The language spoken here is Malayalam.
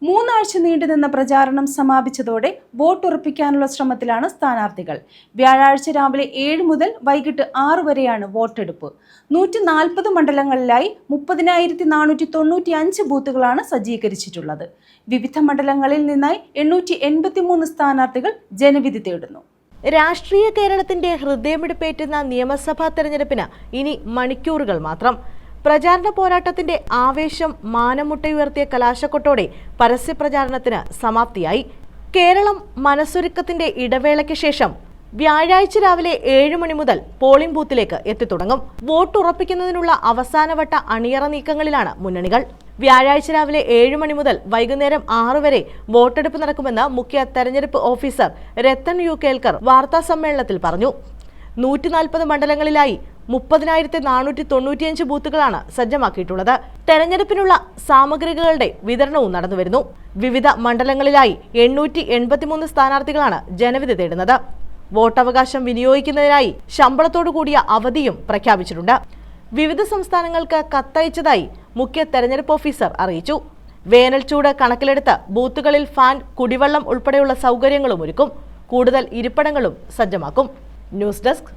മൂന്നാഴ്ച നീണ്ടുനിന്ന പ്രചാരണം സമാപിച്ചതോടെ വോട്ടുറപ്പിക്കാനുള്ള ശ്രമത്തിലാണ് സ്ഥാനാർത്ഥികൾ. വ്യാഴാഴ്ച രാവിലെ 7 മുതൽ വൈകിട്ട് 6 വരെയാണ് വോട്ടെടുപ്പ്. 140 മണ്ഡലങ്ങളിലായി 30,495 ബൂത്തുകളാണ് സജ്ജീകരിച്ചിട്ടുള്ളത്. വിവിധ മണ്ഡലങ്ങളിൽ നിന്നായി 883 സ്ഥാനാർത്ഥികൾ ജനവിധി തേടുന്നു. രാഷ്ട്രീയ കേരളത്തിന്റെ ഹൃദയമിടിപ്പേറ്റുന്ന നിയമസഭാ തെരഞ്ഞെടുപ്പിന് ഇനി മണിക്കൂറുകൾ മാത്രം. പ്രചാരണ പോരാട്ടത്തിന്റെ ആവേശം മാനമുട്ടയുയർത്തിയ കലാശക്കൊട്ടോടെ പരസ്യപ്രചാരണത്തിന് സമാപ്തിയായി. കേരളം മനസ്സൊരുക്കത്തിന്റെ ഇടവേളയ്ക്ക് ശേഷം വ്യാഴാഴ്ച രാവിലെ 7 മണി മുതൽ പോളിംഗ് ബൂത്തിലേക്ക് എത്തിത്തുടങ്ങും. വോട്ടുറപ്പിക്കുന്നതിനുള്ള അവസാനവട്ട അണിയറ നീക്കങ്ങളിലാണ് മുന്നണികൾ. വ്യാഴാഴ്ച രാവിലെ 7 മണി മുതൽ വൈകുന്നേരം 6 വരെ വോട്ടെടുപ്പ് നടക്കുമെന്ന് മുഖ്യ തെരഞ്ഞെടുപ്പ് ഓഫീസർ രത്തൻ യു കേൽക്കർ വാർത്താ സമ്മേളനത്തിൽ പറഞ്ഞു. 140 മണ്ഡലങ്ങളിലായി 30,495 ബൂത്തുകളാണ് സജ്ജമാക്കിയിട്ടുള്ളത്. തെരഞ്ഞെടുപ്പിനുള്ള സാമഗ്രികളുടെ വിതരണവും നടന്നുവരുന്നു. വിവിധ മണ്ഡലങ്ങളിലായി 883 സ്ഥാനാർത്ഥികളാണ് ജനവിധി തേടുന്നത്. വോട്ടവകാശം വിനിയോഗിക്കുന്നതിനായി ശമ്പളത്തോടു കൂടിയ അവധിയും പ്രഖ്യാപിച്ചിട്ടുണ്ട്. വിവിധ സംസ്ഥാനങ്ങൾക്ക് കത്തയച്ചതായി മുഖ്യ തെരഞ്ഞെടുപ്പ് ഓഫീസർ അറിയിച്ചു. വേനൽ ചൂട് കണക്കിലെടുത്ത് ബൂത്തുകളിൽ ഫാൻ, കുടിവെള്ളം ഉൾപ്പെടെയുള്ള സൗകര്യങ്ങളും ഒരുക്കും. കൂടുതൽ ഇരിപ്പിടങ്ങളും സജ്ജമാക്കും. News desk.